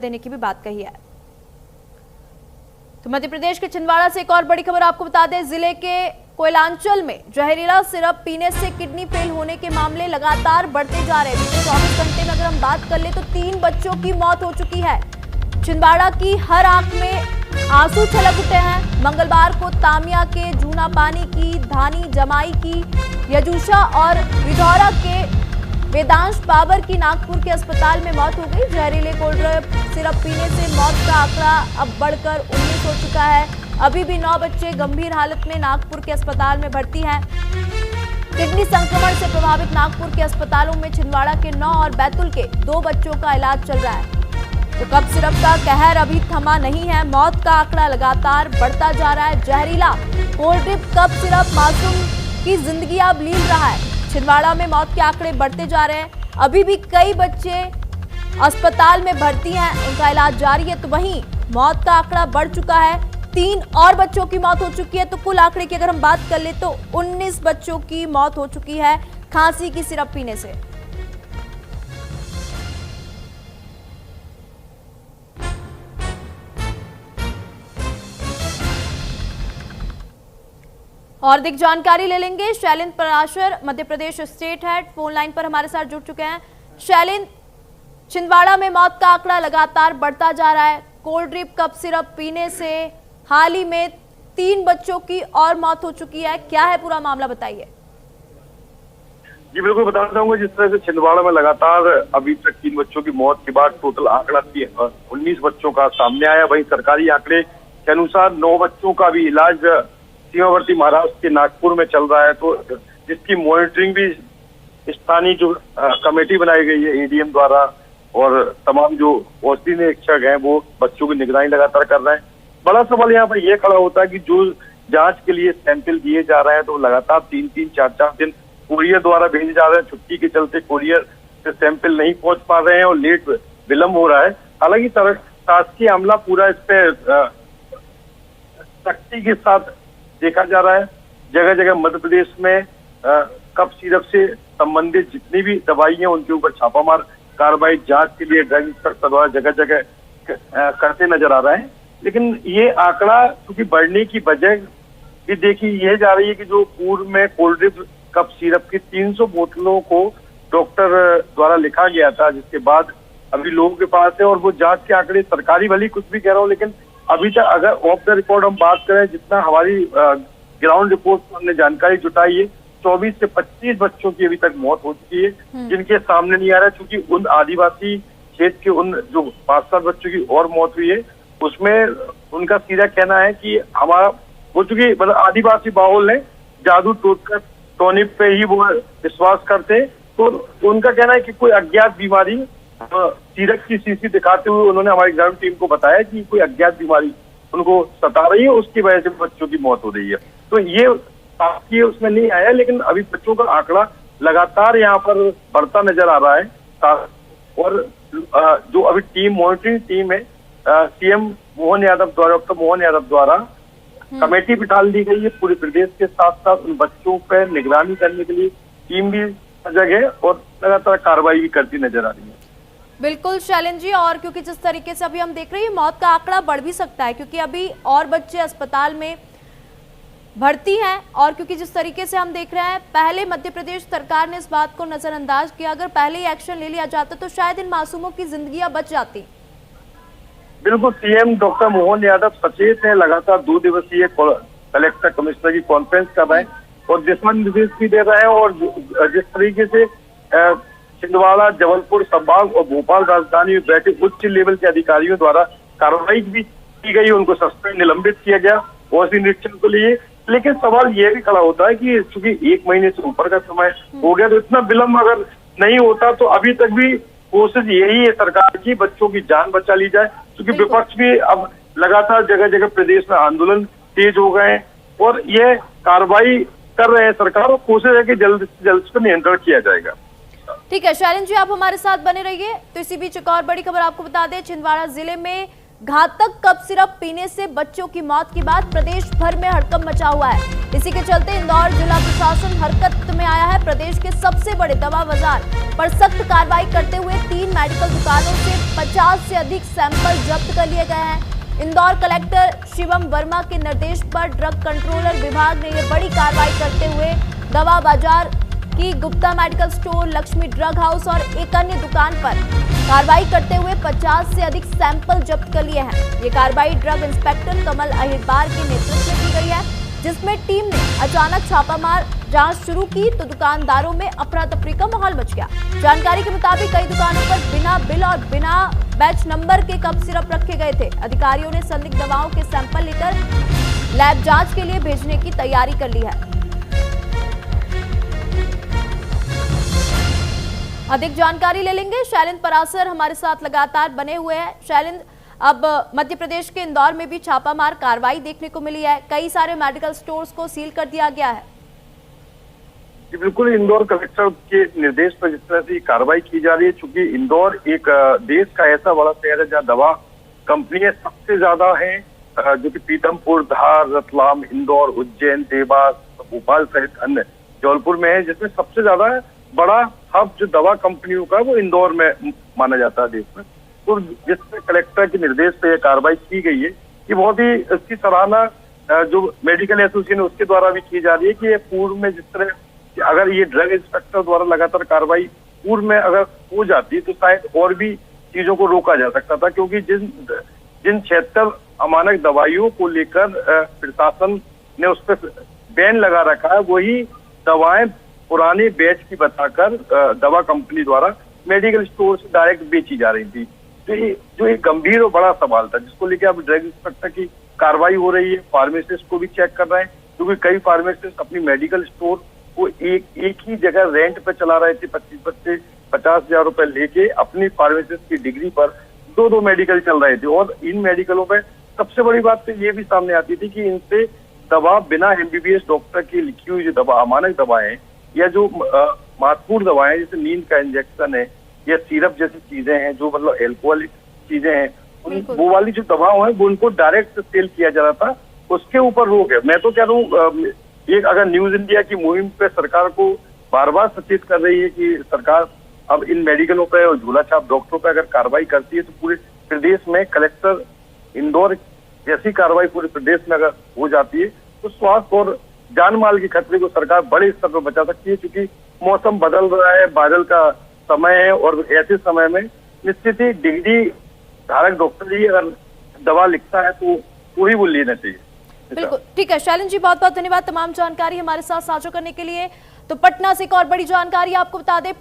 देने की भी बात कही है। तो मध्य प्रदेश के छिंदवाड़ा से एक और बड़ी खबर आपको बता दें, जिले के कोयलांचल में जहरीला सिरप पीने से किडनी फेल होने के मामले लगातार बढ़ते जा रहे हैं। पिछले 24 घंटे में अगर हम बात कर ले तो 3 बच्चों की मौत हो चुकी है। छिंदवाड़ा की हर आंख में आंसू छलक उठे हैं। मंगलवार को तामिया के जूना पानी की, धानी जमाई की, यजूशा और विधौरा के वेदांश बाबर की नागपुर के अस्पताल में मौत हो गई। जहरीले कोल्ड सिरप पीने से मौत का आंकड़ा अब बढ़कर 19 हो चुका है। अभी भी 9 बच्चे गंभीर हालत में नागपुर के अस्पताल में भर्ती हैं। किडनी संक्रमण से प्रभावित नागपुर के अस्पतालों में छिंदवाड़ा के 9 और बैतूल के 2 बच्चों का इलाज चल रहा है। तो कफ सिरप का कहर अभी थमा नहीं है। मौत का आंकड़ा लगातार बढ़ता जा रहा है। जहरीला कोल्ड ड्रिप कफ सिरप मासूम की जिंदगी अब लील रहा है। छिंदवाड़ा में मौत के आंकड़े बढ़ते जा रहे हैं। अभी भी कई बच्चे अस्पताल में भर्ती हैं, उनका इलाज जारी है। तो वहीं मौत का आंकड़ा बढ़ चुका है। 3 और बच्चों की मौत हो चुकी है। तो कुल आंकड़े की अगर हम बात कर ले तो 19 बच्चों की मौत हो चुकी है खांसी की सिरप पीने से। और अधिक जानकारी ले लेंगे। Shailendra Parashar Madhya Pradesh state head phone line पर हमारे साथ जुड़ चुके हैं। शैलेंद्र, छिंदवाड़ा में मौत का आंकड़ा लगातार बढ़ता जा रहा है। कोल्ड ड्रिप कफ सिरप पीने से हाल ही में 3 बच्चों की और मौत हो चुकी है। क्या है पूरा मामला, बताइए। जी बिल्कुल बताना चाहूंगा। जिस तरह से छिंदवाड़ा में लगातार अभी तक 3 बच्चों की मौत के बाद टोटल आंकड़ा 19 बच्चों का सामने आया। वहीं सरकारी आंकड़े के अनुसार 9 बच्चों का भी इलाज सीमावर्ती महाराष्ट्र के नागपुर में चल रहा है। तो जिसकी मॉनिटरिंग भी स्थानीय जो कमेटी बनाई गई है एडीएम द्वारा और तमाम जो औषधि निरीक्षक हैं वो बच्चों की निगरानी लगातार कर रहे हैं। बड़ा सवाल यहाँ पर यह खड़ा होता है कि जो जांच के लिए सैंपल दिए जा रहे हैं तो लगातार 3-3, 4-4 दिन कुरियर द्वारा भेजे जा रहे हैं। छुट्टी के चलते कुरियर से सैंपल नहीं पहुंच पा रहे हैं और लेट विलम्ब हो रहा है। हालांकि शासकीय अमला पूरा इस पे सख्ती के साथ देखा जा रहा है। जगह जगह मध्य प्रदेश में कफ सिरप से संबंधित जितनी भी दवाई हैं उनके ऊपर छापामार कार्रवाई जांच के लिए ड्रग इंस्पेक्टर द्वारा जगह जगह करते नजर आ रहे हैं। लेकिन ये आंकड़ा क्योंकि बढ़ने की वजह भी देखी यह जा रही है कि जो पूर्व में कोल्ड ड्रिप कफ सिरप की 300 बोतलों को डॉक्टर द्वारा लिखा गया था, जिसके बाद अभी लोगों के पास है और वो जांच के आंकड़े सरकारी भली कुछ भी कह रहा हूँ, लेकिन अभी तक अगर ऑफ द रिकॉर्ड हम बात करें जितना हमारी ग्राउंड रिपोर्ट हमने जानकारी जुटाई है 24 से 25 बच्चों की अभी तक मौत हो चुकी है, जिनके सामने नहीं आ रहा है। क्योंकि उन आदिवासी क्षेत्र के उन जो 5-7 बच्चों की और मौत हुई है उसमें उनका सीधा कहना है कि हमारा वो चूंकि मतलब आदिवासी बाहुल है, जादू टोनी पे ही वो विश्वास करते, तो उनका कहना है कि कोई अज्ञात बीमारी सीरप की शीशी दिखाते हुए उन्होंने हमारी ग्राउंड टीम को बताया कि कोई अज्ञात बीमारी उनको सता रही है, उसकी वजह से बच्चों की मौत हो रही है। तो ये आपकी उसमें नहीं आया, लेकिन अभी बच्चों का आंकड़ा लगातार यहाँ पर बढ़ता नजर आ रहा है। और जो अभी टीम मॉनिटरिंग टीम है सीएम मोहन यादव द्वारा, डॉक्टर मोहन यादव द्वारा कमेटी बिठा दी गई है। पूरे प्रदेश के साथ साथ उन बच्चों पर निगरानी करने के लिए टीम भी सजग है और लगातार कार्रवाई भी करती नजर आ रही है। बिल्कुल शैलेंद्र जी, और क्योंकि जिस तरीके से अभी हम देख रहे हैं मौत का आंकड़ा बढ़ भी सकता है क्योंकि अभी और बच्चे अस्पताल में भर्ती हैं, और क्योंकि जिस तरीके से हम देख रहे हैं पहले मध्य प्रदेश सरकार ने इस बात को नजरअंदाज किया। अगर पहले ही एक्शन ले लिया जाता तो शायद इन मासूमों की जिंदगियां बच जाती। बिल्कुल, सीएम डॉक्टर मोहन यादव सचेत है, लगातार 2 दिवसीय कलेक्टर कमिश्नर की कॉन्फ्रेंस कर रहे हैं और दिशा निर्देश भी दे रहे हैं। और जिस तरीके से छिंदवाड़ा, जबलपुर संभाग और भोपाल राजधानी में बैठे उच्च लेवल के अधिकारियों द्वारा कार्रवाई भी की गई, उनको सस्पेंड निलंबित किया गया औषधि निरीक्षण के लिए। लेकिन सवाल ये भी खड़ा होता है कि चूंकि 1 महीने से ऊपर का समय हो गया तो इतना विलम्ब अगर नहीं होता तो अभी तक भी कोशिश यही है सरकार की बच्चों की जान बचा ली जाए। क्योंकि विपक्ष भी अब लगातार जगह जगह प्रदेश में आंदोलन तेज हो गए हैं और ये कार्रवाई कर रहे हैं सरकार, और कोशिश है कि जल्द से जल्द इस पर नियंत्रण किया जाएगा। ठीक है शैलेंद्र जी, आप हमारे साथ बने रहिए। तो इसी बीच एक और बड़ी खबर आपको बता दें, छिंदवाड़ा जिले में घातक कफ सिरप पीने से बच्चों की मौत के बाद प्रदेश भर में हड़कंप मचा हुआ है। इसी के चलते इंदौर जिला प्रशासन हरकत में आया है। प्रदेश के सबसे बड़े दवा बाजार पर सख्त कार्रवाई करते हुए 3 मेडिकल दुकानों से 50 से अधिक सैंपल जब्त कर लिए गए हैं। इंदौर कलेक्टर शिवम वर्मा के निर्देश पर ड्रग कंट्रोलर विभाग ने यह बड़ी कार्रवाई करते हुए दवा बाजार की Gupta medical store, Lakshmi drug house और एक अन्य दुकान पर कार्रवाई करते हुए 50 से अधिक सैंपल जब्त कर लिए हैं। ये कार्रवाई ड्रग इंस्पेक्टर कमल अहिरबार के नेतृत्व में की गई है, जिसमें टीम ने अचानक छापामार जांच शुरू की तो दुकानदारों में अफरा तफरी का माहौल मच गया। जानकारी के मुताबिक कई दुकानों पर बिना बिल और बिना बैच नंबर के कफ सिरप रखे गए थे। अधिकारियों ने संदिग्ध दवाओं के सैंपल लेकर लैब जांच के लिए भेजने की तैयारी कर ली है। अधिक जानकारी ले लेंगे, शैलेंद्र परासर हमारे साथ लगातार बने हुए हैं। शैलेंद्र, अब मध्य प्रदेश के इंदौर में भी छापामार कार्रवाई देखने को मिली है, कई सारे मेडिकल स्टोर्स को सील कर दिया गया है। जी बिल्कुल, इंदौर कलेक्टर के निर्देश पर जिस तरह से कार्रवाई की जा रही है, चूंकि इंदौर एक देश का ऐसा बड़ा शहर है जहाँ दवा कंपनियां सबसे ज्यादा हैं, जो कि पीतमपुर, धार, रतलाम, इंदौर, उज्जैन, देवास, भोपाल सहित अन्य जौनपुर में है, जिसमें सबसे ज्यादा बड़ा हब जो दवा कंपनियों का वो इंदौर में माना जाता है देश में। तो जिसमें कलेक्टर के निर्देश पे कार्रवाई की गई है, ये बहुत ही इसकी सराहना जो मेडिकल एसोसिएशन उसके द्वारा भी की जा रही है कि ये पूर्व में जिस तरह अगर ये ड्रग इंस्पेक्टर द्वारा लगातार कार्रवाई पूर्व में अगर हो जाती तो शायद और भी चीजों को रोका जा सकता था, क्योंकि जिन 76 अमानक दवाइयों को लेकर प्रशासन ने उस पर बैन लगा रखा है, वही दवाएं पुराने बैच की बताकर दवा कंपनी द्वारा मेडिकल स्टोर से डायरेक्ट बेची जा रही थी। तो ये जो एक गंभीर और बड़ा सवाल था, जिसको लेकर अब ड्रग इंस्पेक्टर की कार्रवाई हो रही है। फार्मासिस्ट को भी चेक कर रहे हैं, क्योंकि कई फार्मासिस्ट अपनी मेडिकल स्टोर को एक ही जगह रेंट पे चला रहे थे। 50 हजार रुपए लेके अपनी फार्मासिस्ट की डिग्री पर 2 मेडिकल चल रहे थे। और इन मेडिकलों पे सबसे बड़ी बात तो ये भी सामने आती थी कि इनसे दवा बिना MBBS डॉक्टर की लिखी हुई जो दवा अमानक दवाएं या जो महत्वपूर्ण दवाएं जैसे नींद का इंजेक्शन है या सिरप जैसी चीजें हैं, जो मतलब एल्कोहलिक चीजें हैं, वो वाली जो दवाओं है वो उनको डायरेक्ट सेल किया जा रहा था, उसके ऊपर रोक है। मैं तो कह रहा हूँ एक अगर न्यूज इंडिया की मुहिम पे सरकार को बार बार सचेत कर रही है कि सरकार अब इन मेडिकलों पे और झूला छाप डॉक्टरों पे अगर कार्रवाई करती है तो पूरे प्रदेश में कलेक्टर इंदौर जैसी कार्रवाई पूरे प्रदेश में अगर हो जाती है तो स्वास्थ्य और जान माल के खतरे को सरकार बड़े स्तर पर बचा सकती है, क्योंकि मौसम बदल रहा है, बादल का समय है और ऐसे समय में निश्चित ही डिग्री धारक डॉक्टर ही अगर दवा लिखता है तो ही वो लेना चाहिए। बिल्कुल ठीक है शैलेंद्र जी, बहुत बहुत धन्यवाद तमाम जानकारी हमारे साथ साझा करने के लिए। तो पटना से एक और बड़ी जानकारी आपको बता दें,